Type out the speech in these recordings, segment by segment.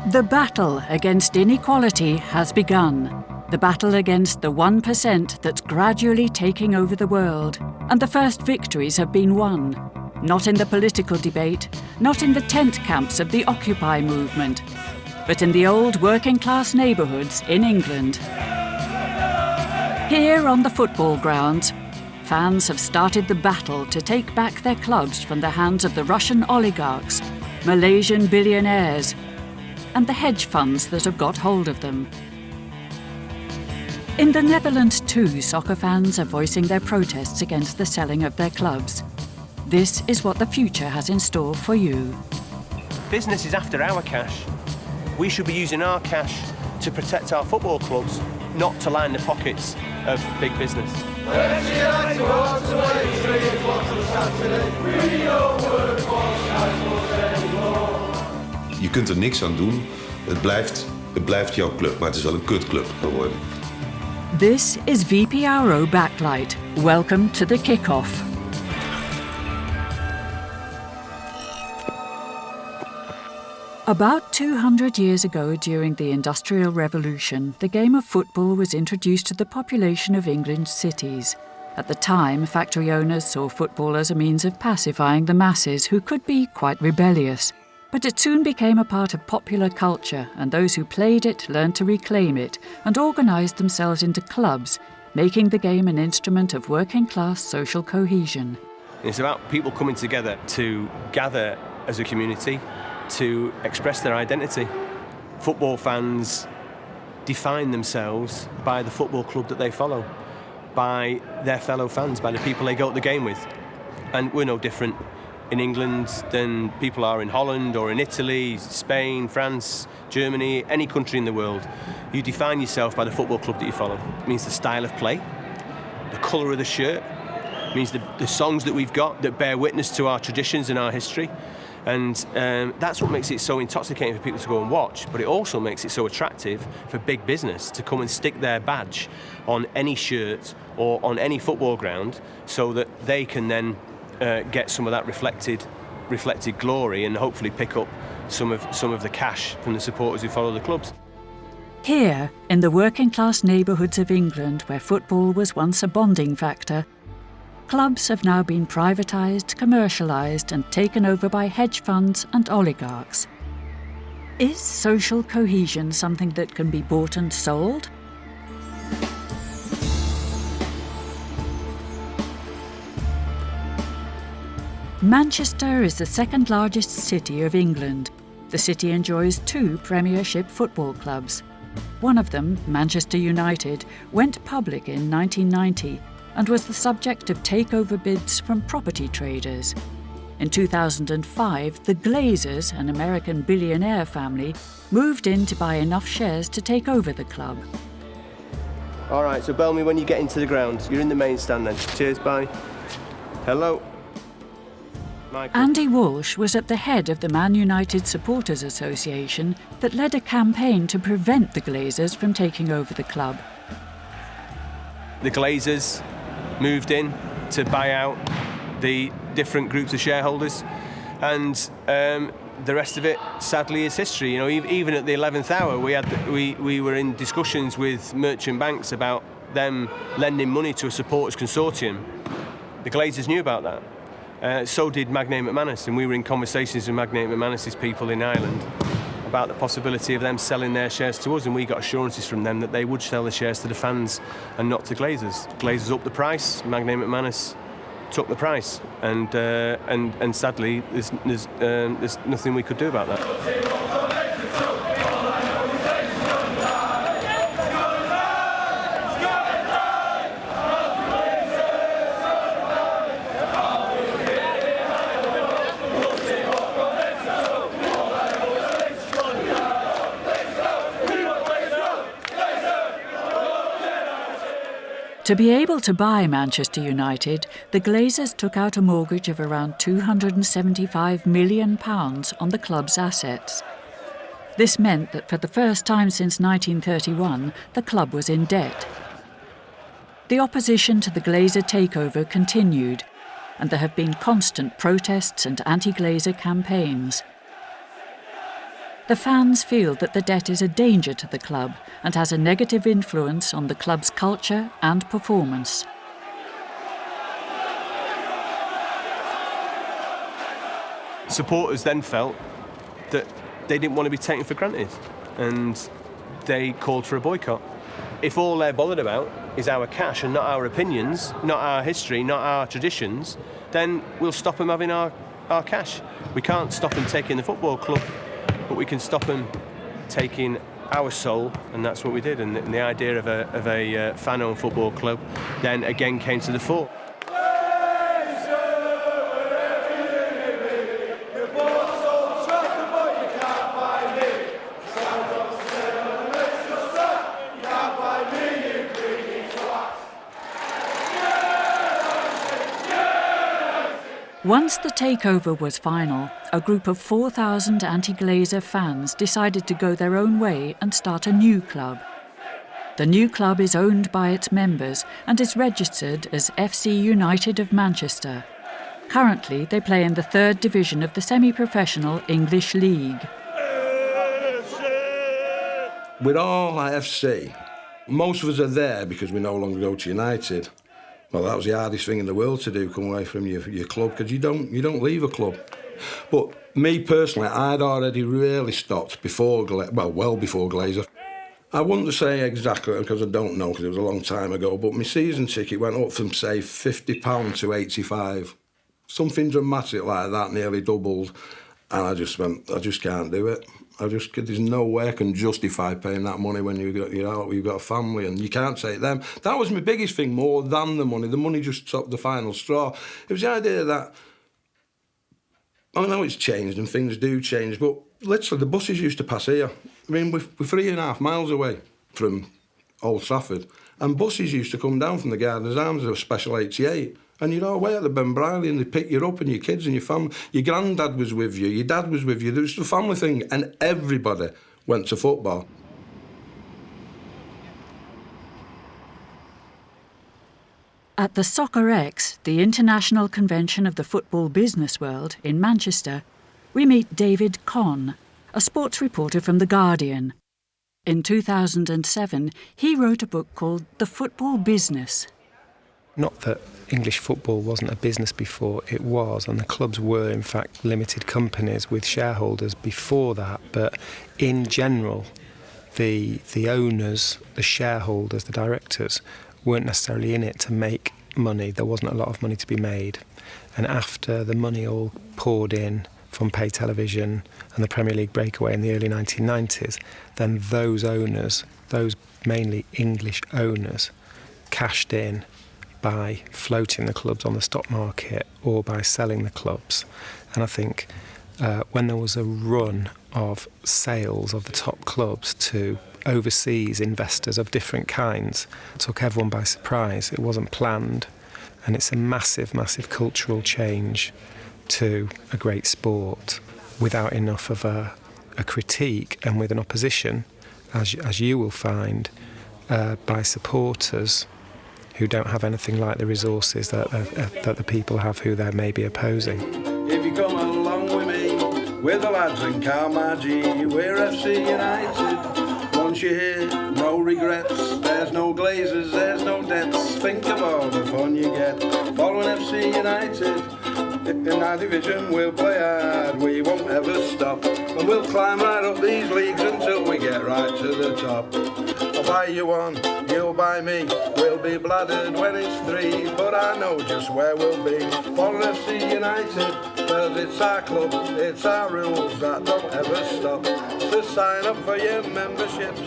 The battle against inequality has begun. The battle against the 1% that's gradually taking over the world. And the first victories have been won. Not in the political debate, not in the tent camps of the Occupy movement, but in the old working-class neighbourhoods in England. Here on the football grounds, fans have started the battle to take back their clubs from the hands of the Russian oligarchs, Malaysian billionaires, and the hedge funds that have got hold of them. In the Netherlands too, soccer fans are voicing their protests against the selling of their clubs. This is what the future has in store for you. Business is after our cash. We should be using our cash to protect our football clubs, not to line the pockets of big business. Je kunt er niks aan doen. Het blijft jouw club, maar het is wel een kutclub geworden. This is VPRO Backlight. Welcome to the kickoff. About 200 years ago, during the Industrial Revolution, the game of football was introduced to the population of England's cities. At the time, factory owners saw football as a means of pacifying the masses, who could be quite rebellious. But it soon became a part of popular culture, and those who played it learned to reclaim it and organised themselves into clubs, making the game an instrument of working-class social cohesion. It's about people coming together to gather as a community, to express their identity. Football fans define themselves by the football club that they follow, by their fellow fans, by the people they go to the game with. And we're no different in England than people are in Holland or in Italy, Spain, France, Germany, any country in the world. You define yourself by the football club that you follow. It means the style of play, the colour of the shirt, it means the songs that we've got that bear witness to our traditions and our history. And that's what makes it so intoxicating for people to go and watch, but it also makes it so attractive for big business to come and stick their badge on any shirt or on any football ground so that they can then get some of that reflected glory and hopefully pick up some of the cash from the supporters who follow the clubs. Here, in the working-class neighbourhoods of England, where football was once a bonding factor, clubs have now been privatised, commercialised and taken over by hedge funds and oligarchs. Is social cohesion something that can be bought and sold? Manchester is the second largest city of England. The city enjoys 2 Premiership football clubs. One of them, Manchester United, went public in 1990 and was the subject of takeover bids from property traders. In 2005, the Glazers, an American billionaire family, moved in to buy enough shares to take over the club. All right, so bell me when you get into the ground. You're in the main stand then. Cheers, bye. Hello. Michael. Andy Walsh was at the head of the Man United Supporters Association that led a campaign to prevent the Glazers from taking over the club. The Glazers moved in to buy out the different groups of shareholders, and the rest of it, sadly, is history. You know, even at the 11th hour, we were in discussions with merchant banks about them lending money to a supporters consortium. The Glazers knew about that. So did Magnay McManus, and we were in conversations with Magnay McManus's people in Ireland about the possibility of them selling their shares to us, and we got assurances from them that they would sell the shares to the fans and not to Glazers. Glazers upped the price, Magnay McManus took the price, and sadly, there's nothing we could do about that. To be able to buy Manchester United, the Glazers took out a mortgage of around £275 million on the club's assets. This meant that for the first time since 1931, the club was in debt. The opposition to the Glazer takeover continued, and there have been constant protests and anti-Glazer campaigns. The fans feel that the debt is a danger to the club and has a negative influence on the club's culture and performance. Supporters then felt that they didn't want to be taken for granted, and they called for a boycott. If all they're bothered about is our cash and not our opinions, not our history, not our traditions, then we'll stop them having our cash. We can't stop them taking the football club, but we can stop them taking our soul, and that's what we did. And the idea of a fan-owned football club then again came to the fore. Once the takeover was final, a group of 4,000 anti-Glazer fans decided to go their own way and start a new club. The new club is owned by its members and is registered as FC United of Manchester. Currently, they play in the third division of the semi-professional English League. We're all FC. Most of us are there because we no longer go to United. Well, that was the hardest thing in the world to do, come away from your club, because you don't leave a club. But me personally, I'd already really stopped before, well before Glazer. I wouldn't say exactly, because I don't know, because it was a long time ago, but my season ticket went up from, say, £50 to £85. Something dramatic like that, nearly doubled, and I just went, I just can't do it. There's no way I can justify paying that money when you've got a family and you can't take them. That was my biggest thing, more than the money. The money just topped the final straw. It was the idea that, I know it's changed and things do change, but literally the buses used to pass here. I mean, we're 3.5 miles away from Old Trafford, and buses used to come down from the Gardeners Arms of Special 88. And you're all away at the Ben Briley and they pick you up and your kids and your family. Your granddad was with you, your dad was with you. There was the family thing and everybody went to football. At the Soccer X, the international convention of the football business world in Manchester, we meet David Conn, a sports reporter from The Guardian. In 2007, he wrote a book called The Football Business. Not that English football wasn't a business before, it was, and the clubs were in fact limited companies with shareholders before that, but in general the owners, the shareholders, the directors weren't necessarily in it to make money. There wasn't a lot of money to be made, and after the money all poured in from pay television and the Premier League breakaway in the early 1990s, then those owners, those mainly English owners, cashed in by floating the clubs on the stock market or by selling the clubs. And I think when there was a run of sales of the top clubs to overseas investors of different kinds, it took everyone by surprise. It wasn't planned, and it's a massive, massive cultural change to a great sport without enough of a critique and with an opposition, as you will find, by supporters who don't have anything like the resources that the people have who they're maybe opposing. If you come along with me, we're the lads in Carmagee, we're FC United. Once you're here, no regrets, there's no glazers, there's no debts. Think of all the fun you get, following FC United. In our division we'll play hard, we won't ever stop. And we'll climb right up these leagues until we get right to the top. I'll buy you one, you'll buy me. We'll be bladdered when it's 3, but I know just where we'll be. For FC United, well, it's our club, it's our rules that don't ever stop. So sign up for your memberships.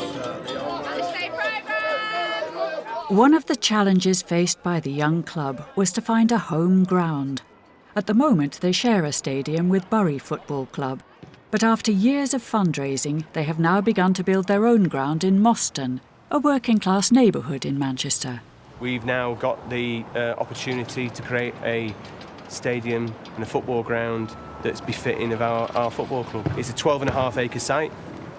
One of the challenges faced by the young club was to find a home ground. At the moment, they share a stadium with Bury Football Club. But after years of fundraising, they have now begun to build their own ground in Moston, a working-class neighbourhood in Manchester. We've now got the opportunity to create a stadium and a football ground that's befitting of our football club. It's a 12.5-acre site.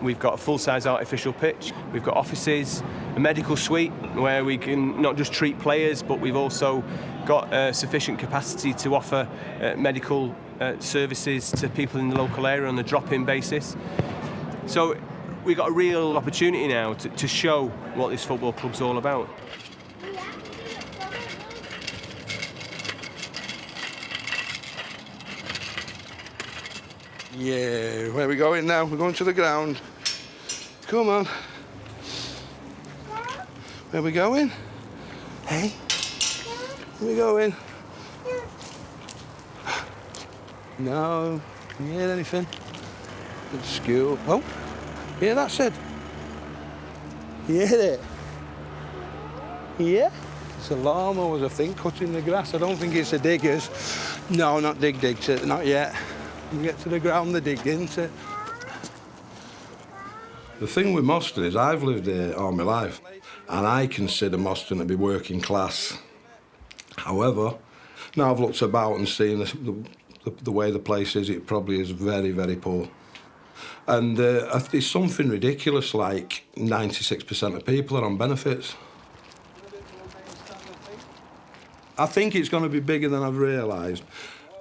We've got a full-size artificial pitch. We've got offices, a medical suite where we can not just treat players, but we've also got sufficient capacity to offer medical services to people in the local area on a drop-in basis. So we've got a real opportunity now to show what this football club's all about. Yeah, where are we going now? We're going to the ground. Come on. Where are we going? Hey? Where are we going? No. Can you hear anything? At school. Oh, hear that said? You hear it? Yeah? It's a lawnmower, I think, cutting the grass. I don't think it's the diggers. No, not dig, not yet. You get to the ground, they dig into it. The thing with Moston is I've lived here all my life, and I consider Moston to be working class. However, now I've looked about and seen the way the place is, it probably is very, very poor. And it's something ridiculous, like 96% of people are on benefits. I think it's going to be bigger than I've realised,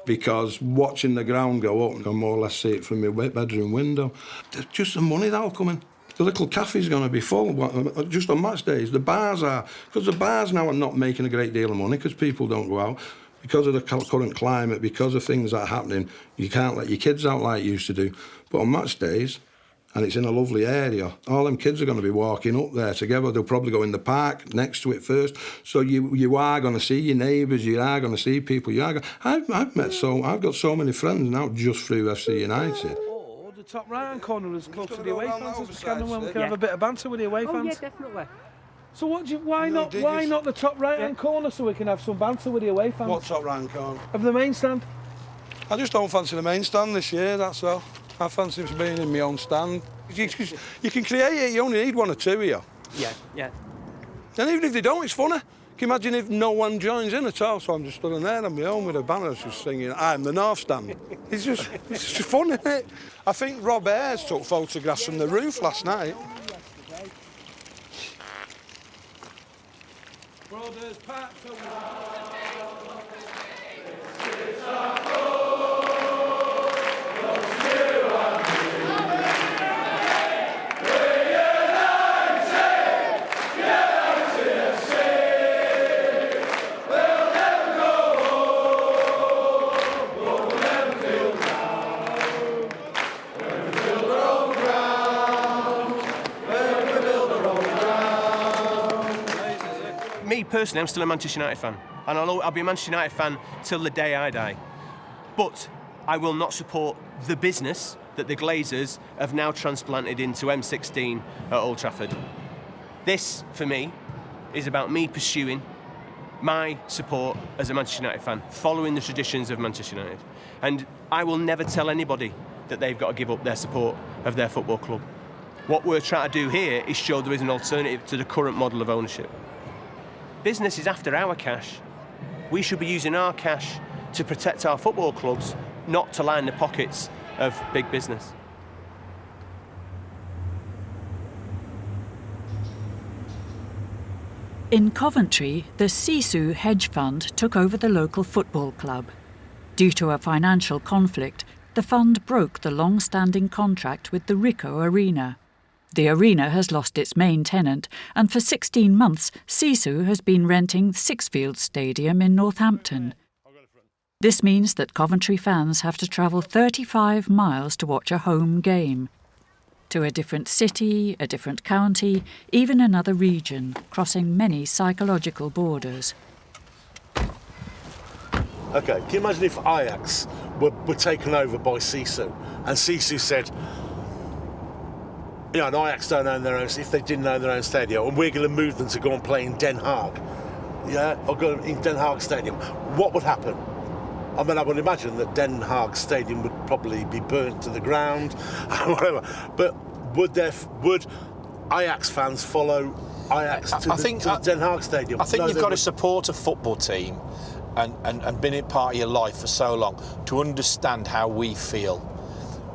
because watching the ground go up, I can more or less see it from my bedroom window. Just the money that'll come in. The little cafe's going to be full, just on match days. The bars are, because the bars now are not making a great deal of money because people don't go out. Because of the current climate, because of things that are happening, you can't let your kids out like you used to do. But on match days, and it's in a lovely area, all them kids are going to be walking up there together. They'll probably go in the park next to it first. So you are going to see your neighbours, you are going to see people. I've got so many friends now just through FC United. Or the top right-hand corner is close to the away fans. It's kind of when we can have a bit of banter with the away fans. Oh, yeah, definitely. So why not the top right-hand corner so we can have some banter with the away fans? What top right-hand corner? Of the main stand. I just don't fancy the main stand this year, that's all. I fancy being in my own stand. You can create it, you only need one or two here. Yeah. And even if they don't, it's funny. Can you imagine if no one joins in at all? So I'm just stood there on my own with a banner just singing, I'm the North Stand. It's just fun, isn't it? I think Rob Ayres took photographs from the roof last night. Brothers, pack Me personally, I'm still a Manchester United fan, and I'll be a Manchester United fan till the day I die. But I will not support the business that the Glazers have now transplanted into M16 at Old Trafford. This, for me, is about me pursuing my support as a Manchester United fan, following the traditions of Manchester United. And I will never tell anybody that they've got to give up their support of their football club. What we're trying to do here is show there is an alternative to the current model of ownership. Business is after our cash. We should be using our cash to protect our football clubs, not to line the pockets of big business. In Coventry, the Sisu hedge fund took over the local football club. Due to a financial conflict, the fund broke the long-standing contract with the Ricoh Arena. The arena has lost its main tenant, and for 16 months, Sisu has been renting Sixfields Stadium in Northampton. This means that Coventry fans have to travel 35 miles to watch a home game. To a different city, a different county, even another region, crossing many psychological borders. OK, can you imagine if Ajax were taken over by Sisu, and Sisu said, and Ajax don't own their own, if they didn't own their own stadium, and we're going to move them to go and play in Den Haag, or go in Den Haag Stadium, what would happen? I mean, I would imagine that Den Haag Stadium would probably be burnt to the ground, whatever. But would Ajax fans follow Ajax to the Den Haag Stadium? I think you've got to support a football team and been a part of your life for so long to understand how we feel.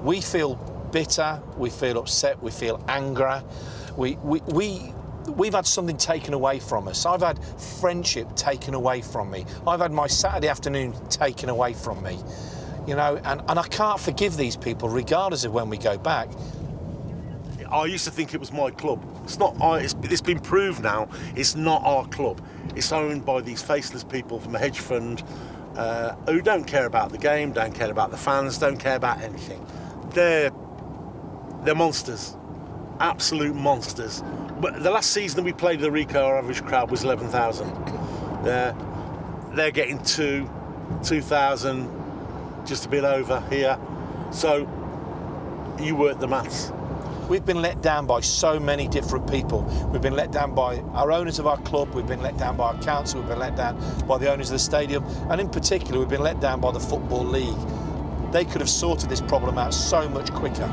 We feel bitter, we feel upset, we feel anger. We've had something taken away from us. I've had friendship taken away from me. I've had my Saturday afternoon taken away from me. And I can't forgive these people regardless of when we go back. I used to think it was my club. It's not. It's been proved now. It's not our club. It's owned by these faceless people from a hedge fund who don't care about the game, don't care about the fans, don't care about anything. They're monsters, absolute monsters. But the last season that we played the Rico, our average crowd was 11,000. They're getting 2,000, just a bit over here. So you work the maths. We've been let down by so many different people. We've been let down by our owners of our club, we've been let down by our council, we've been let down by the owners of the stadium, and in particular we've been let down by the Football League. They could have sorted this problem out so much quicker.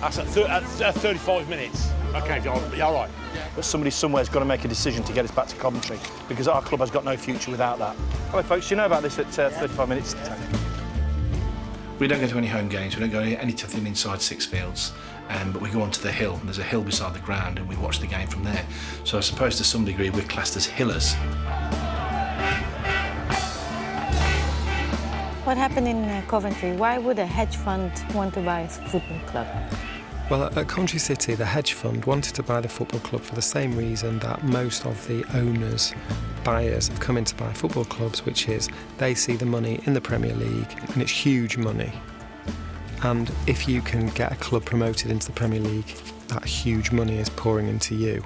That's at 35 minutes. Okay, all right. But somebody somewhere's got to make a decision to get us back to Coventry, because our club has got no future without that. Hello folks, you know about this at 35 minutes to 10. We don't go to any home games, we don't go to anything inside Six Fields, but we go onto the hill, and there's a hill beside the ground, and we watch the game from there. So I suppose to some degree we're classed as hillers. What happened in Coventry? Why would a hedge fund want to buy a football club? Well, at Coventry City, the hedge fund wanted to buy the football club for the same reason that most of the owners, buyers, have come in to buy football clubs, which is they see the money in the Premier League, and it's huge money. And if you can get a club promoted into the Premier League, that huge money is pouring into you.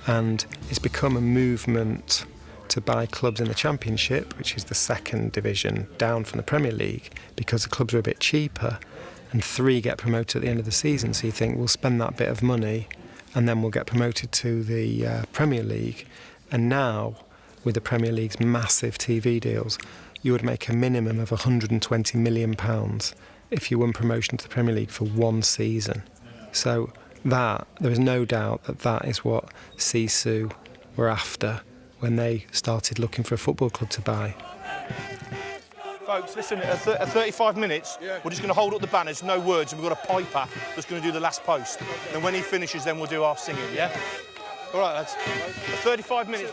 And it's become a movement to buy clubs in the Championship, which is the second division down from the Premier League, because the clubs are a bit cheaper, and 3 get promoted at the end of the season. So you think, we'll spend that bit of money and then we'll get promoted to the Premier League. And now, with the Premier League's massive TV deals, you would make a minimum of £120 million if you won promotion to the Premier League for one season. So there is no doubt that is what Sisu were after when they started looking for a football club to buy. Folks, listen, at 35 minutes, we're just going to hold up the banners, no words, and we've got a piper that's going to do the last post. And when he finishes, then we'll do our singing, yeah? All right, lads. 35 minutes.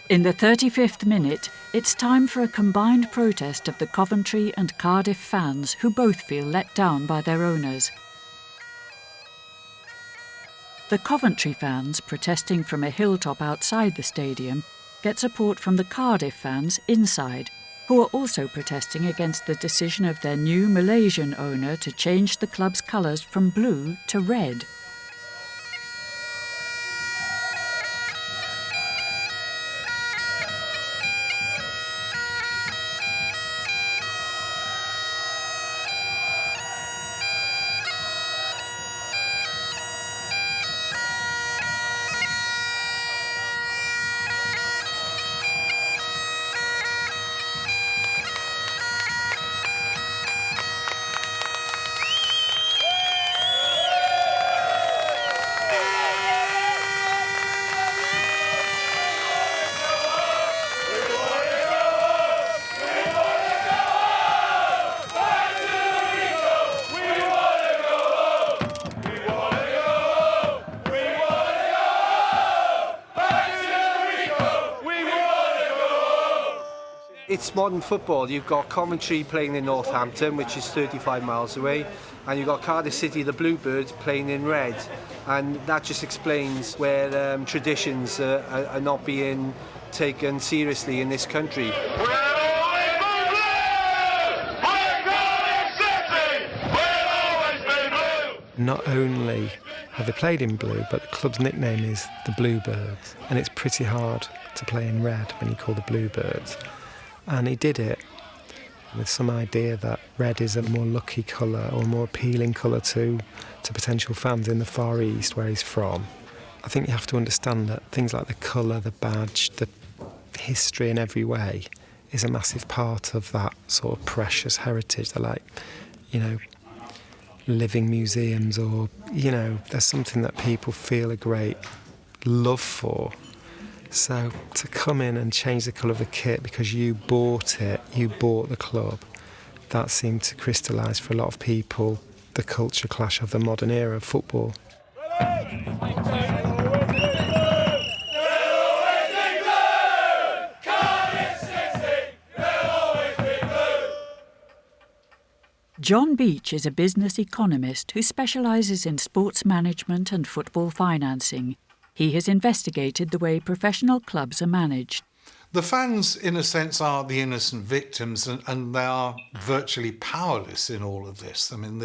In the 35th minute, it's time for a combined protest of the Coventry and Cardiff fans who both feel let down by their owners. The Coventry fans, protesting from a hilltop outside the stadium, get support from the Cardiff fans inside, who are also protesting against the decision of their new Malaysian owner to change the club's colours from blue to red. It's modern football. You've got Coventry playing in Northampton, which is 35 miles away, and you've got Cardiff City, the Bluebirds, playing in red. And that just explains where traditions are not being taken seriously in this country. Not only have they played in blue, but the club's nickname is the Bluebirds, and it's pretty hard to play in red when you call the Bluebirds. And he did it with some idea that red is a more lucky colour or a more appealing colour to potential fans in the Far East where he's from. I think you have to understand that things like the colour, the badge, the history in every way is a massive part of that sort of precious heritage. They're like, living museums, or, there's something that people feel a great love for. So to come in and change the colour of the kit because you bought it, you bought the club, that seemed to crystallise for a lot of people the culture clash of the modern era of football. John Beach is a business economist who specialises in sports management and football financing. He has investigated the way professional clubs are managed. The fans, in a sense, are the innocent victims, and they are virtually powerless in all of this. I mean,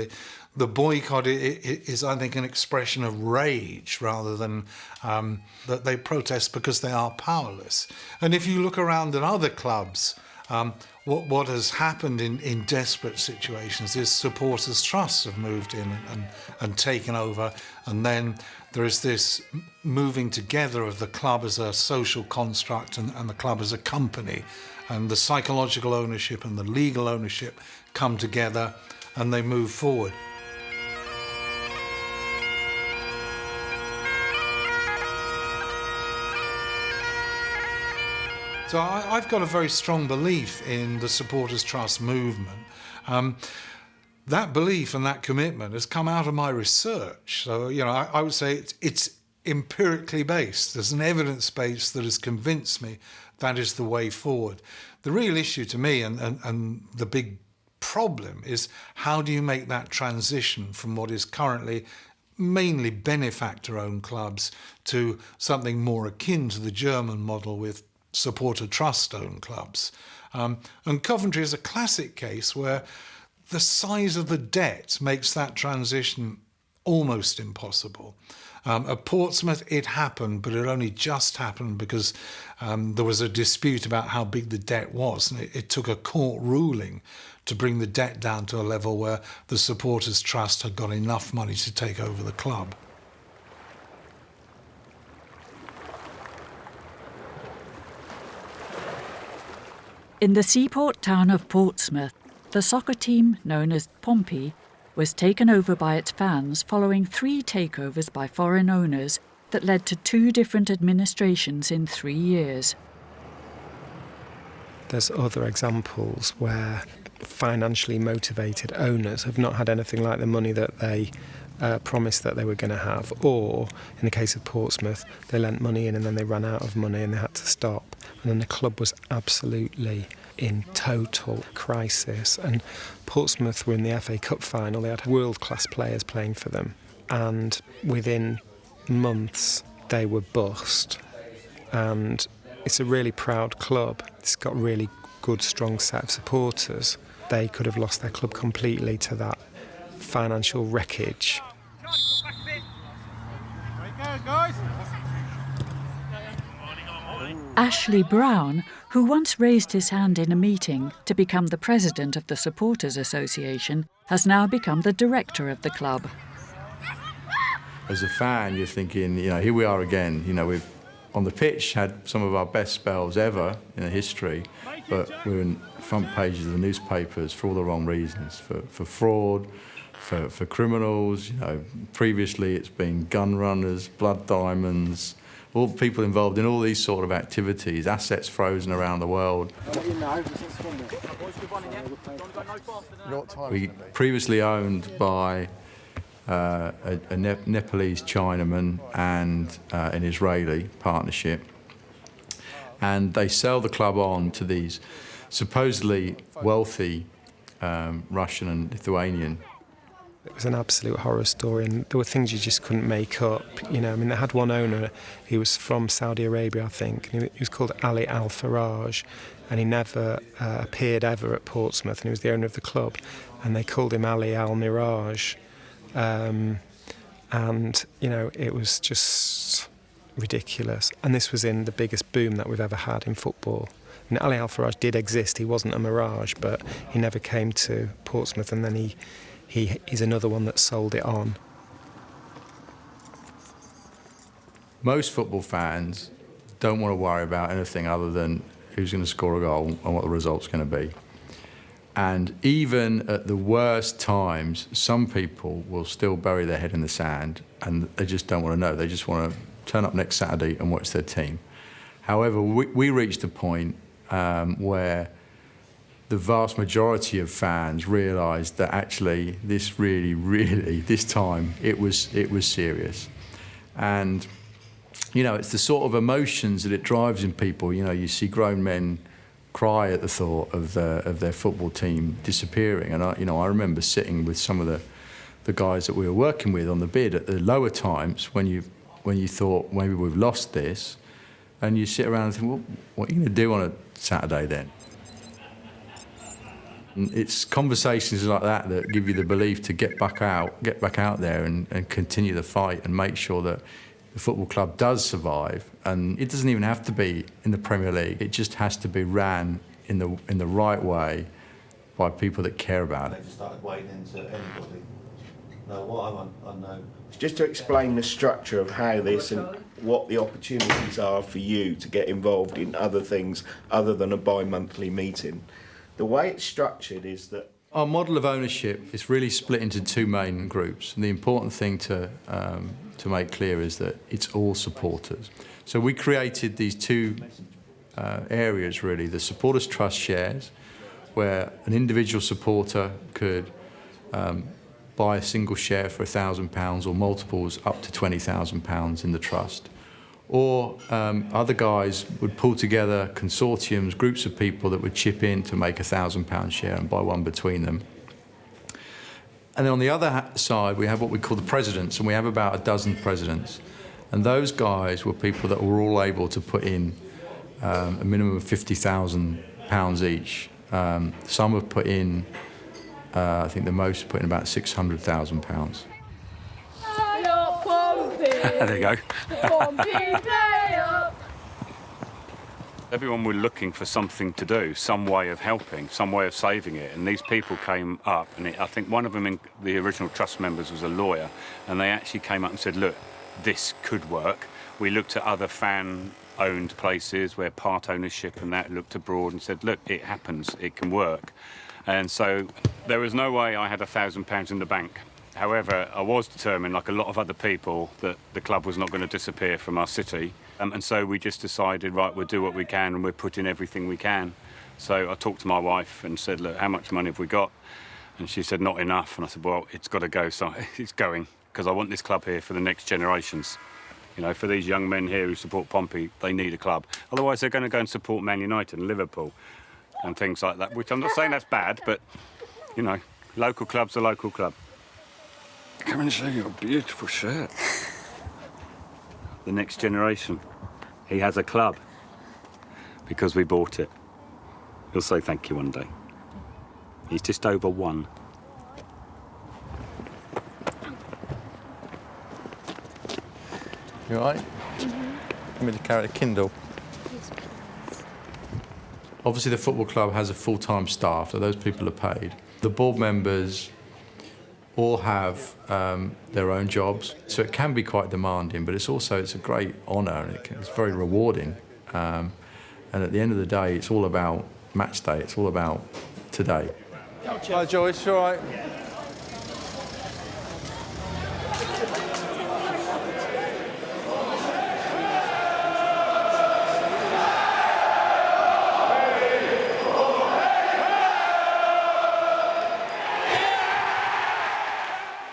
the boycott is, I think, an expression of rage rather than that they protest because they are powerless. And if you look around at other clubs, what has happened in desperate situations is supporters' trusts have moved in and taken over, and then there is this moving together of the club as a social construct and the club as a company, and the psychological ownership and the legal ownership come together and they move forward. So I've got a very strong belief in the supporters' trust movement. That belief and that commitment has come out of my research. So, you know, I would say it's empirically based. There's an evidence base that has convinced me that is the way forward. The real issue to me and the big problem is how do you make that transition from what is currently mainly benefactor-owned clubs to something more akin to the German model with supporter trust-owned clubs. And Coventry is a classic case where the size of the debt makes that transition almost impossible. At Portsmouth, it happened, but it only just happened because there was a dispute about how big the debt was, and it took a court ruling to bring the debt down to a level where the supporters' trust had got enough money to take over the club. In the seaport town of Portsmouth, the soccer team, known as Pompey, was taken over by its fans following 3 takeovers by foreign owners that led to 2 different administrations in 3 years. There's other examples where financially motivated owners have not had anything like the money that they promised that they were going to have, or in the case of Portsmouth, they lent money in and then they ran out of money and they had to stop, and then the club was absolutely in total crisis. And Portsmouth were in the FA Cup final. They had world-class players playing for them, and within months they were bust. And it's a really proud club. It's got a really good, strong set of supporters. They could have lost their club completely to that financial wreckage. Ashley Brown, who once raised his hand in a meeting to become the president of the Supporters Association, has now become the director of the club. As a fan, you're thinking, you know, here we are again. You know, we've on the pitch had some of our best spells ever in the history, but we're in front pages of the newspapers for all the wrong reasons, for fraud, for criminals. You know, previously it's been gun runners, blood diamonds, all the people involved in all these sort of activities, assets frozen around the world. We previously owned by a Nepalese Chinaman and an Israeli partnership, and they sell the club on to these supposedly wealthy Russian and Lithuanian. It was an absolute horror story, and there were things you just couldn't make up. You know, I mean, they had one owner, he was from Saudi Arabia, I think, and he was called Ali Al-Faraj, and he never appeared ever at Portsmouth, and he was the owner of the club, and they called him Ali Al-Miraj. And, you know, it was just ridiculous. And this was in the biggest boom that we've ever had in football. And Ali Al-Faraj did exist, he wasn't a mirage, but he never came to Portsmouth, and then he's another one that sold it on. Most football fans don't want to worry about anything other than who's going to score a goal and what the result's going to be. And even at the worst times, some people will still bury their head in the sand and they just don't want to know. They just want to turn up next Saturday and watch their team. However, we reached a point where the vast majority of fans realised that actually this this time, it was serious. And, you know, it's the sort of emotions that it drives in people. You know, you see grown men cry at the thought of their football team disappearing. And I remember sitting with some of the guys that we were working with on the bid at the lower times when you thought maybe we've lost this, and you sit around and think, well, what are you going to do on a Saturday then? And it's conversations like that that give you the belief to get back out there and continue the fight and make sure that the football club does survive. And it doesn't even have to be in the Premier League. It just has to be ran in the right way by people that care about it. They just started wading into anybody. No, what I know. Just to explain the structure of how this and what the opportunities are for you to get involved in other things other than a bi-monthly meeting. The way it's structured is that our model of ownership is really split into two main groups. And the important thing to make clear is that it's all supporters. So we created these two areas, really. The Supporters Trust shares, where an individual supporter could buy a single share for £1,000 or multiples up to £20,000 in the trust. Or other guys would pull together consortiums, groups of people that would chip in to make a £1,000 share and buy one between them. And then on the other side, we have what we call the presidents, and we have about a dozen presidents. And those guys were people that were all able to put in a minimum of £50,000 each. Some have put in, I think the most put in about £600,000. There you go. Everyone were looking for something to do, some way of helping, some way of saving it. And these people came up, and I think one of them, in the original trust members, was a lawyer, and they actually came up and said, look, this could work. We looked at other fan-owned places where part ownership and that, looked abroad and said, look, it happens, it can work. And so there was no way I had £1,000 in the bank. However, I was determined, like a lot of other people, that the club was not going to disappear from our city. And so we just decided, right, we'll do what we can and we'll put in everything we can. So I talked to my wife and said, look, how much money have we got? And she said, not enough. And I said, well, it's got to go. So it's going, because I want this club here for the next generations. You know, for these young men here who support Pompey, they need a club. Otherwise, they're going to go and support Man United and Liverpool and things like that, which I'm not saying that's bad, but, you know, local club's a local club. Come and see your beautiful shirt. The next generation, he has a club because we bought it. He'll say thank you one day. He's just over one. You all right? Mm-hmm. Want me to carry a Kindle? Yes, please. Obviously, the football club has a full-time staff, so those people are paid. The board members all have their own jobs, so it can be quite demanding, but it's a great honour and it's very rewarding. And at the end of the day, it's all about match day. It's all about today. Hi, Joyce. You all right?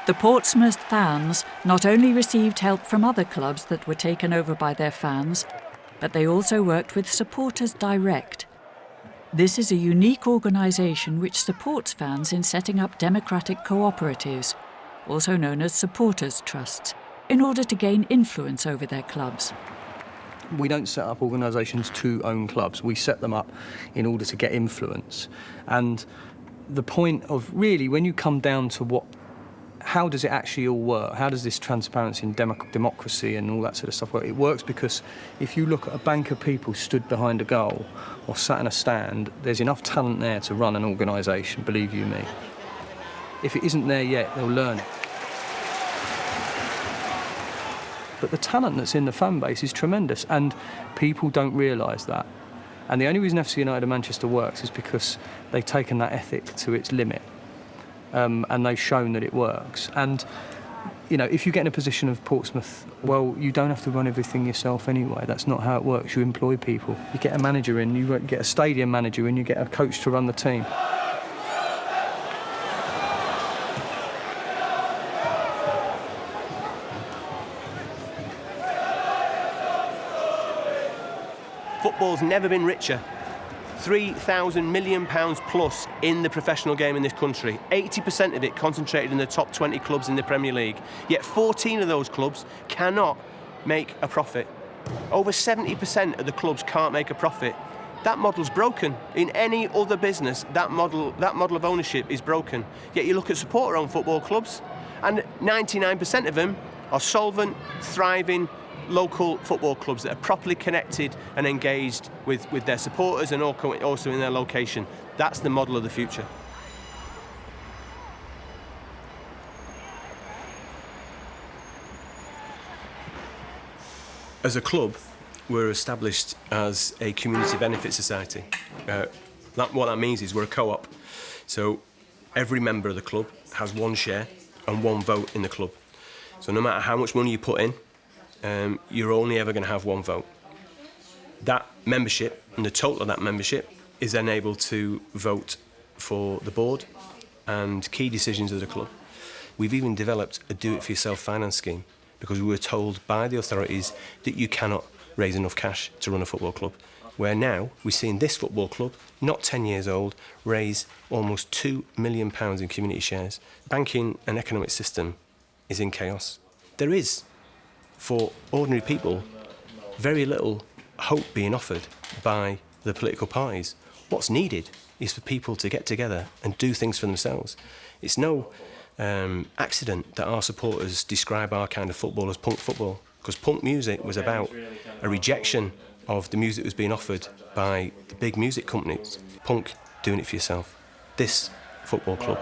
The Portsmouth fans not only received help from other clubs that were taken over by their fans, but they also worked with Supporters Direct. This is a unique organisation which supports fans in setting up democratic cooperatives, also known as supporters' trusts, in order to gain influence over their clubs. We don't set up organisations to own clubs. We set them up in order to get influence. And the point of really, when you come down to how does it actually all work? How does this transparency and democracy and all that sort of stuff work? It works because if you look at a bank of people stood behind a goal or sat in a stand, there's enough talent there to run an organisation, believe you me. If it isn't there yet, they'll learn it. But the talent that's in the fan base is tremendous, and people don't realise that. And the only reason FC United of Manchester works is because they've taken that ethic to its limit. And they've shown that it works. And, you know, if you get in a position of Portsmouth, well, you don't have to run everything yourself anyway. That's not how it works. You employ people. You get a manager in, you get a stadium manager in, you get a coach to run the team. Football's never been richer. £3,000 million plus in the professional game in this country. 80% of it concentrated in the top 20 clubs in the Premier League. Yet 14 of those clubs cannot make a profit. Over 70% of the clubs can't make a profit. That model's broken. In any other business, that model of ownership is broken. Yet you look at supporter-owned football clubs, and 99% of them are solvent, thriving, local football clubs that are properly connected and engaged with their supporters and also in their location. That's the model of the future. As a club, we're established as a community benefit society. What that means is we're a co-op. So every member of the club has one share and one vote in the club. So no matter how much money you put in, you're only ever going to have one vote. That membership and the total of that membership is then able to vote for the board and key decisions of the club. We've even developed a do-it-for-yourself finance scheme because we were told by the authorities that you cannot raise enough cash to run a football club. Where now we're seeing this football club, not 10 years old, raise almost £2 million in community shares. Banking and economic system is in chaos. There is, for ordinary people, very little hope being offered by the political parties. What's needed is for people to get together and do things for themselves. It's no accident that our supporters describe our kind of football as punk football, because punk music was about a rejection of the music that was being offered by the big music companies. Punk, doing it for yourself. This football club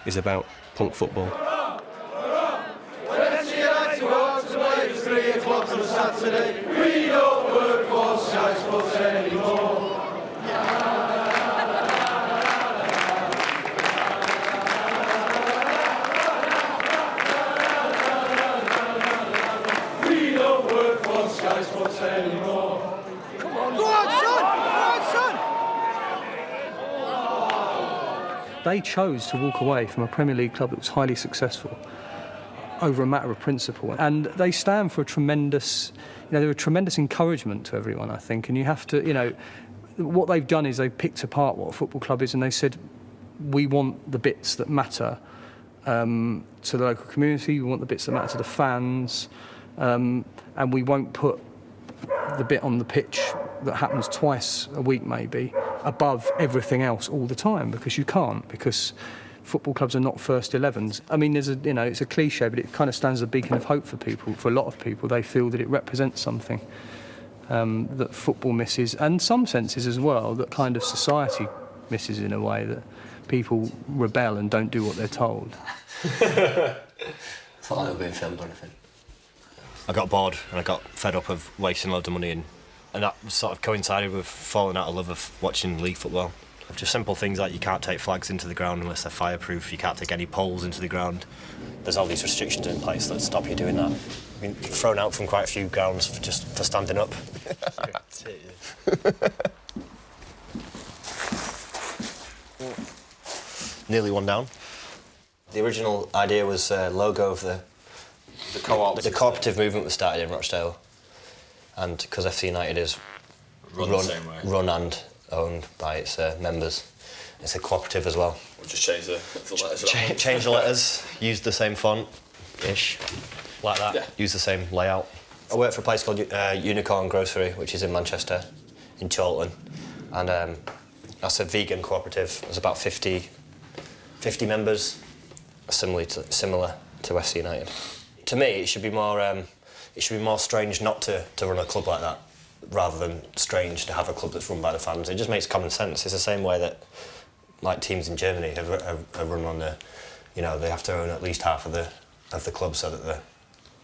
is about punk football. Wednesday night to walk to play 3 o'clock on a Saturday. We don't work for Sky Sports anymore. We don't work for Sky Sports anymore. Come on, go on, son! Go on, son! They chose to walk away from a Premier League club that was highly successful over a matter of principle, and they stand for a tremendous, they're a tremendous encouragement to everyone, I think. And you have to, what they've done is they've picked apart what a football club is, and they said, we want the bits that matter to the local community, we want the bits that matter to the fans, and we won't put the bit on the pitch that happens twice a week maybe above everything else all the time, because you can't, because football clubs are not first 11s. I mean, it's a cliche, but it kind of stands as a beacon of hope for people. For a lot of people, they feel that it represents something that football misses, and some senses as well that kind of society misses in a way, that people rebel and don't do what they're told. It's not like we're being filmed or anything. I got bored and I got fed up of wasting loads of money, and that sort of coincided with falling out of love of watching league football. Just simple things like you can't take flags into the ground unless they're fireproof, you can't take any poles into the ground. There's all these restrictions in place that stop you doing that. I've been thrown out from quite a few grounds just for standing up. Nearly one down. The original idea was logo of the co-op. The cooperative movement was started in Rochdale, and because FC United is run and owned by its members, it's a cooperative as well. We'll just change the letters. Change the letters, use the same font-ish, like that, yeah. Use the same layout. I work for a place called Unicorn Grocery, which is in Manchester, in Chorlton, and that's a vegan cooperative. There's about 50 members, similar to FC United. To me, it should be more strange not to run a club like that, rather than strange to have a club that's run by the fans. It just makes common sense. It's the same way that, like, teams in Germany are run on the, they have to own at least half of the club so that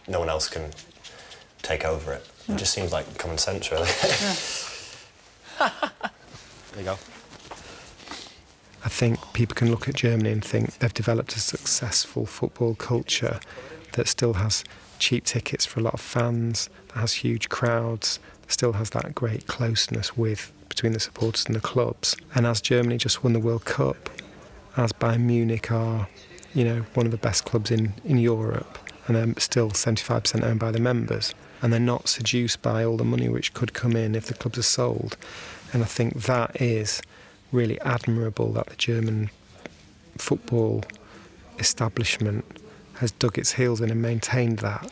no one else can take over it. It just seems like common sense, really. There you go. I think people can look at Germany and think they've developed a successful football culture that still has cheap tickets for a lot of fans, that has huge crowds, still has that great closeness between the supporters and the clubs. And as Germany just won the World Cup, as Bayern Munich are, one of the best clubs in Europe, and they're still 75% owned by the members, and they're not seduced by all the money which could come in if the clubs are sold, And I think that is really admirable that the German football establishment has dug its heels in and maintained that.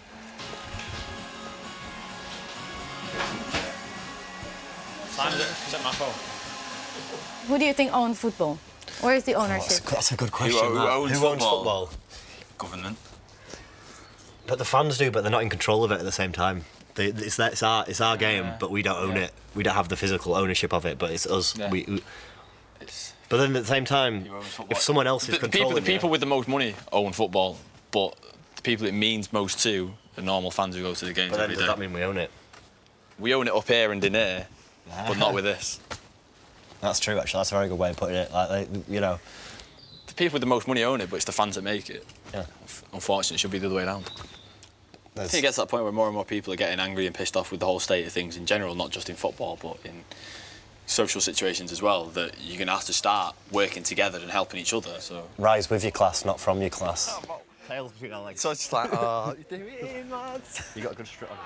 Who do you think owns football? Where is the ownership? That's a good question. Who owns football? Government. But the fans do, but they're not in control of it at the same time. It's our game, but we don't own it. We don't have the physical ownership of it, but it's us. Yeah. But then at the same time, if someone else is controlling the people with the most money own football, but the people it means most to are normal fans who go to the games every day. Does that mean we own it? We own it up here and in here, but not with this. That's true, actually. That's a very good way of putting it. Like, you know, the people with the most money own it, but it's the fans that make it. Yeah. Unfortunately, it should be the other way around. I think it gets to that point where more and more people are getting angry and pissed off with the whole state of things in general, not just in football, but in social situations as well, that you're going to have to start working together and helping each other. So rise with your class, not from your class. So it's just like, oh, you got a good strut on.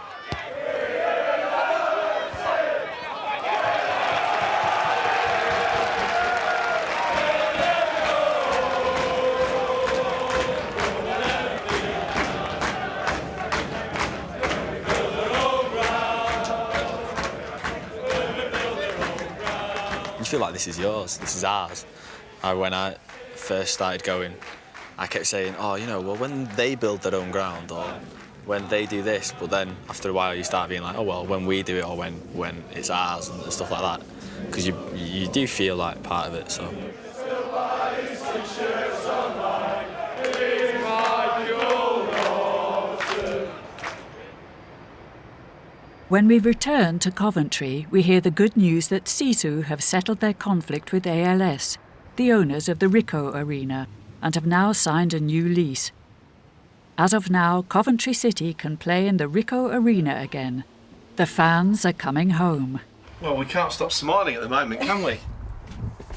You feel like this is yours, this is ours. When I first started going, I kept saying, oh, you know, well, when they build their own ground or when they do this, but then after a while you start being like, oh, well, when we do it or when it's ours and stuff like that. Because you do feel like part of it, so. When we return to Coventry, we hear the good news that Sisu have settled their conflict with ALS, the owners of the Ricoh Arena, and have now signed a new lease. As of now, Coventry City can play in the Ricoh Arena again. The fans are coming home. Well, we can't stop smiling at the moment, can we?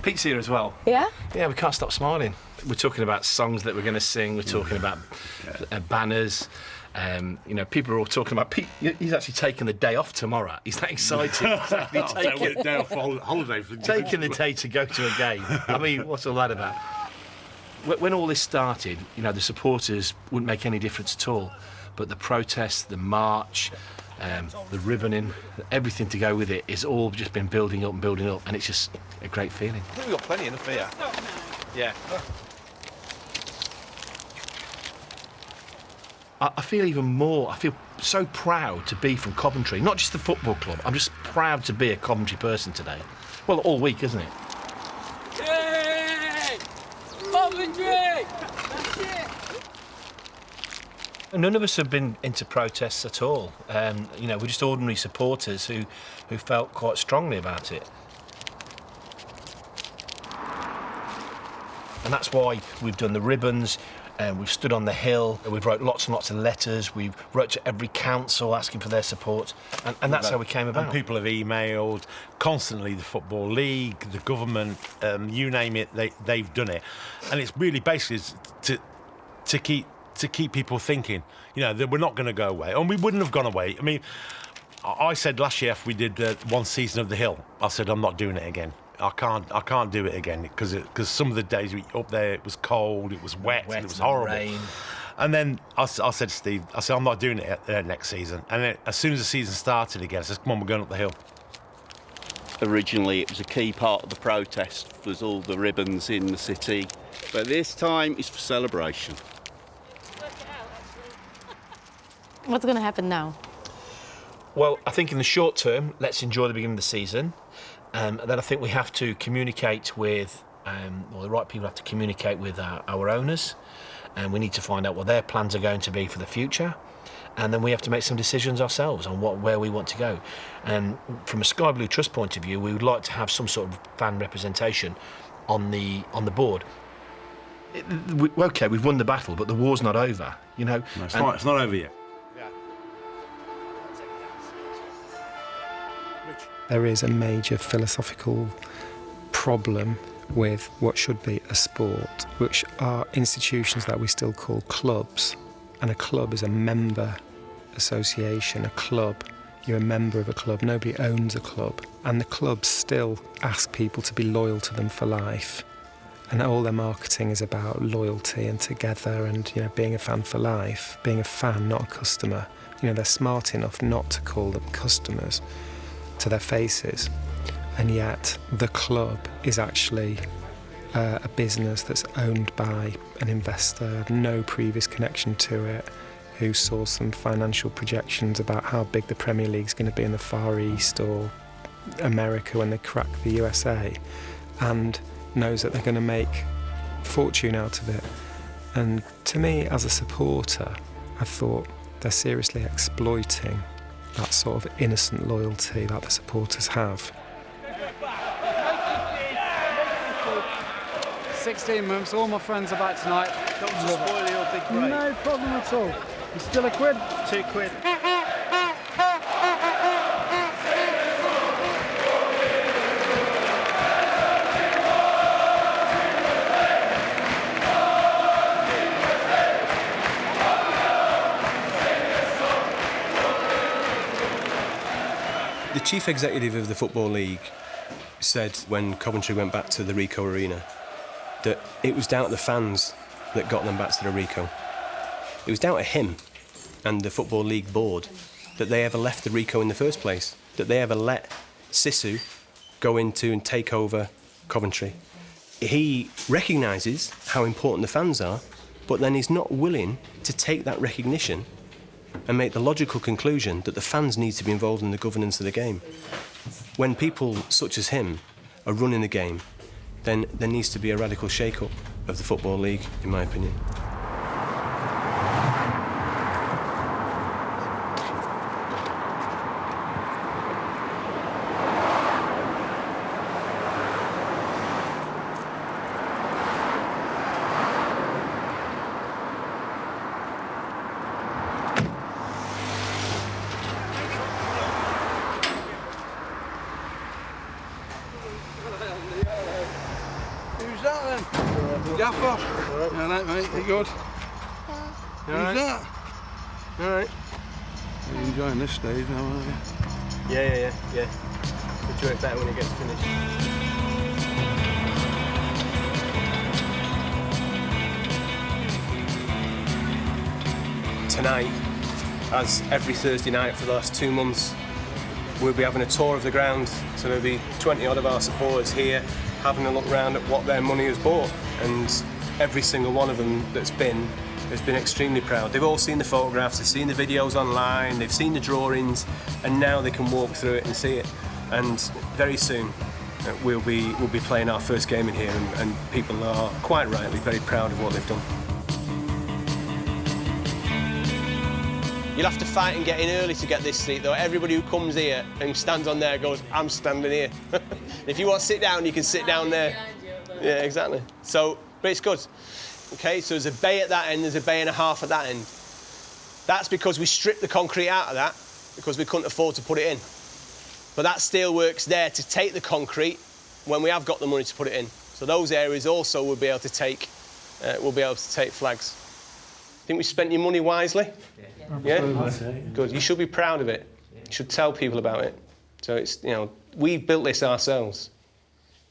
Pete's here as well. Yeah? Yeah, we can't stop smiling. We're talking about songs that we're going to sing. We're talking about banners. You know, people are all talking about Pete. He's actually taking the day off tomorrow. He's that excited. Taking a day off holiday. Taking the day to go to a game. I mean, what's all that about? When all this started, you know, the supporters wouldn't make any difference at all. But the protests, the march, the ribboning, everything to go with it is all just been building up, and it's just a great feeling. I think we've got plenty enough here. Yeah. I feel even more, I feel so proud to be from Coventry, not just the football club, I'm just proud to be a Coventry person today. Well, all week, isn't it? Yay! Coventry! That's it! None of us have been into protests at all. You know, we're just ordinary supporters who felt quite strongly about it. And that's why we've done the ribbons. We've stood on the hill, we've wrote lots and lots of letters, we wrote to every council asking for their support, and that's how we came about. And people have emailed constantly, the Football League, the government, you name it, they've done it. And it's really basically to keep people thinking, you know, that we're not going to go away. And we wouldn't have gone away. I mean, I said last year, if we did one season of the hill, I said, I'm not doing it again. I can't do it again because some of the days up there it was cold, it was wet and it was horrible. Rain. And then I said to Steve, I said I'm not doing it next season. And then as soon as the season started again, I said, come on, we're going up the hill. Originally, it was a key part of the protest. Was all the ribbons in the city, but this time it's for celebration. What's going to happen now? Well, I think in the short term, let's enjoy the beginning of the season. And then I think we have to communicate with, the right people have to communicate with our owners, and we need to find out what their plans are going to be for the future. And then we have to make some decisions ourselves on where we want to go. And from a Sky Blue Trust point of view, we would like to have some sort of fan representation on the board. Okay, we've won the battle, but the war's not over, you know. No, it's not over yet. There is a major philosophical problem with what should be a sport, which are institutions that we still call clubs. And a club is a member association. A club You're a member of a club. Nobody owns a club. And the clubs still ask people to be loyal to them for life. And all their marketing is about loyalty and together and, being a fan for life, being a fan, not a customer. They're smart enough not to call them customers to their faces. And yet the club is actually a business that's owned by an investor, no previous connection to it, who saw some financial projections about how big the Premier League's going to be in the Far East or America when they crack the USA, and knows that they're going to make a fortune out of it. And to me, as a supporter, I thought they're seriously exploiting that sort of innocent loyalty that the supporters have. 16 months, all my friends are back tonight. Don't spoil your big break. No problem at all. It's still a quid? £2. The chief executive of the Football League said when Coventry went back to the Ricoh Arena that it was down to the fans that got them back to the Ricoh. It was down to him and the Football League board that they ever left the Ricoh in the first place, that they ever let Sisu go into and take over Coventry. He recognises how important the fans are, but then he's not willing to take that recognition and make the logical conclusion that the fans need to be involved in the governance of the game. When people such as him are running the game, then there needs to be a radical shake-up of the Football League, in my opinion. Gaffer? All right, mate, you good? Who's that? All right. You're enjoying this stage now, aren't you? Yeah. We'll do it better when it gets finished. Tonight, as every Thursday night for the last 2 months, we'll be having a tour of the ground. So there'll be 20 odd of our supporters here having a look round at what their money has bought, and every single one of them that's been has been extremely proud. They've all seen the photographs, they've seen the videos online, they've seen the drawings, and now they can walk through it and see it. And very soon we'll be playing our first game in here, and people are quite rightly very proud of what they've done. You'll have to fight and get in early to get this seat, though. Everybody who comes here and stands on there goes, I'm standing here. If you want to sit down, you can sit down there. Yeah, exactly. So, but it's good. OK, so there's a bay at that end, there's a bay and a half at that end. That's because we stripped the concrete out of that, because we couldn't afford to put it in. But that steelwork's there to take the concrete when we have got the money to put it in. So those areas also will be able to take, flags. Think we spent your money wisely? Yeah? Good. You should be proud of it. You should tell people about it. So it's, we built this ourselves.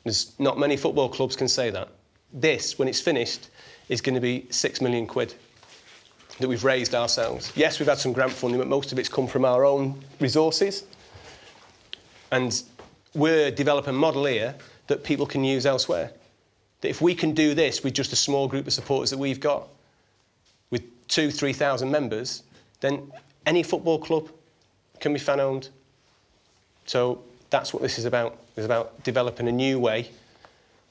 There's not many football clubs can say that. This, when it's finished, is going to be £6 million that we've raised ourselves. Yes, we've had some grant funding, but most of it's come from our own resources. And we're developing a model here that people can use elsewhere. That if we can do this with just a small group of supporters that we've got, with 2,000-3,000 members, then any football club can be fan-owned. So that's what this is about. It's about developing a new way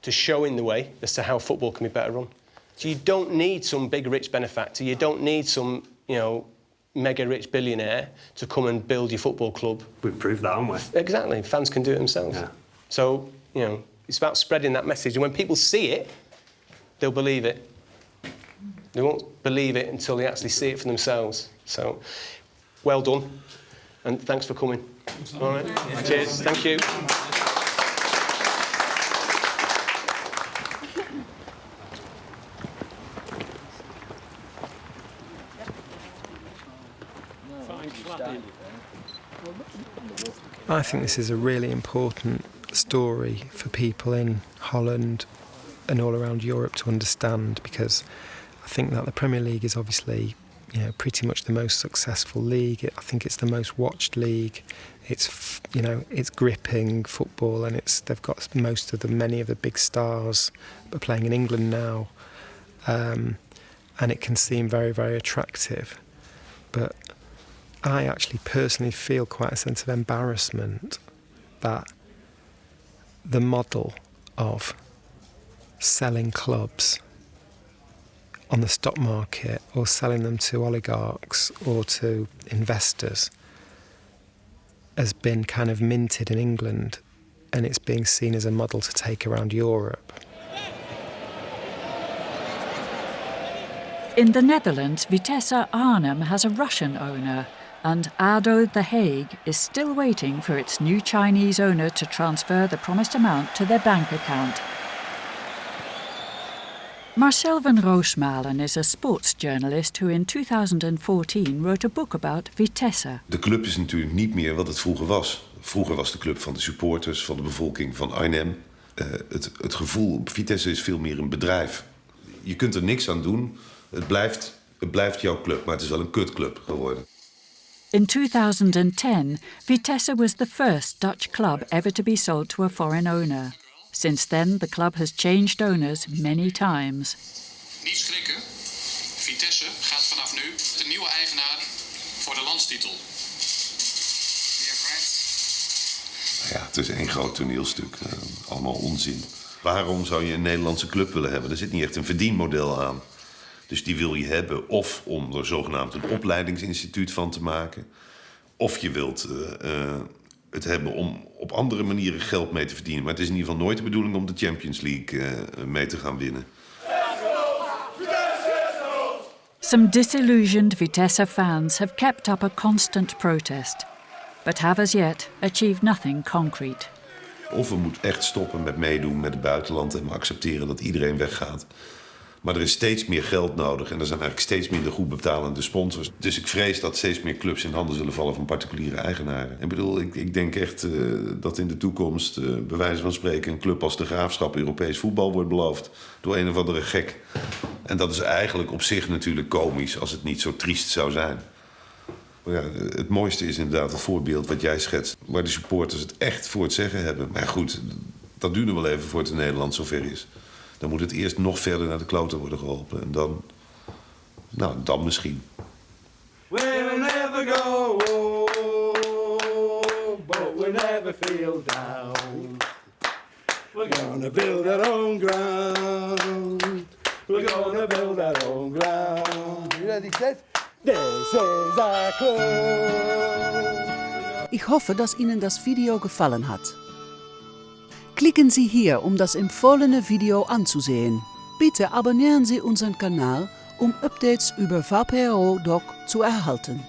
to showing the way as to how football can be better run. So you don't need some big rich benefactor, you don't need some, mega rich billionaire to come and build your football club. We've proved that, haven't we? Exactly, fans can do it themselves. Yeah. So, it's about spreading that message, and when people see it, they'll believe it. They won't believe it until they actually see it for themselves. So, well done, and thanks for coming. All right, cheers, thank you. I think this is a really important story for people in Holland and all around Europe to understand, because I think that the Premier League is obviously, pretty much the most successful league. I think it's the most watched league. It's, it's gripping football, and they've got many of the big stars are playing in England now, and it can seem very, very attractive. But I actually personally feel quite a sense of embarrassment that the model of selling clubs on the stock market or selling them to oligarchs or to investors has been kind of minted in England, and it's being seen as a model to take around Europe. In the Netherlands, Vitesse Arnhem has a Russian owner, and ADO The Hague is still waiting for its new Chinese owner to transfer the promised amount to their bank account. Marcel van Roosmalen is a sports journalist who in 2014 wrote a book about Vitesse. De club is natuurlijk niet meer wat het vroeger was. Vroeger was de club van de supporters, van de bevolking van Arnhem. Het gevoel, Vitesse is veel meer een bedrijf. Je kunt er niks aan doen. Het blijft jouw club, maar het is wel een kutclub geworden. In 2010, Vitesse was the first Dutch club ever to be sold to a foreign owner. Since then, the club has changed owners many times. Niet schrikken. Vitesse gaat vanaf nu de nieuwe eigenaar voor de landstitel. Ja, het is één groot toneelstuk. Allemaal onzin. Waarom zou je een Nederlandse club willen hebben? Er zit niet echt een verdienmodel aan. Dus die wil je hebben of om er zogenaamd een opleidingsinstituut van te maken. Of je wilt het hebben om op andere manieren geld mee te verdienen. Maar het is in ieder geval nooit de bedoeling om de Champions League mee te gaan winnen. Some disillusioned Vitesse fans have kept up a constant protest, but have as yet achieved nothing concrete. Of we moeten echt stoppen met meedoen met het buitenland en accepteren dat iedereen weggaat. Maar er is steeds meer geld nodig en er zijn eigenlijk steeds minder goed betalende sponsors. Dus ik vrees dat steeds meer clubs in handen zullen vallen van particuliere eigenaren. Ik denk echt dat in de toekomst, bij wijze van spreken, een club als de Graafschap Europees voetbal wordt beloofd door een of andere gek. En dat is eigenlijk op zich natuurlijk komisch als het niet zo triest zou zijn. Maar ja, het mooiste is inderdaad het voorbeeld wat jij schetst, waar de supporters het echt voor het zeggen hebben. Maar goed, dat duurt nog wel even voor het in Nederland zover is. Dan moet het eerst nog verder naar de kloten worden geholpen. En dan misschien. We'll never go, but we never feel down. We're gonna build our own ground. We're gonna build our own ground. You ready, Ted? This is our club. Ich hoffe, dass Ihnen das Video gefallen hat. Klicken Sie hier, um das empfohlene Video anzusehen. Bitte abonnieren Sie unseren Kanal, um Updates über VPRO Dok zu erhalten.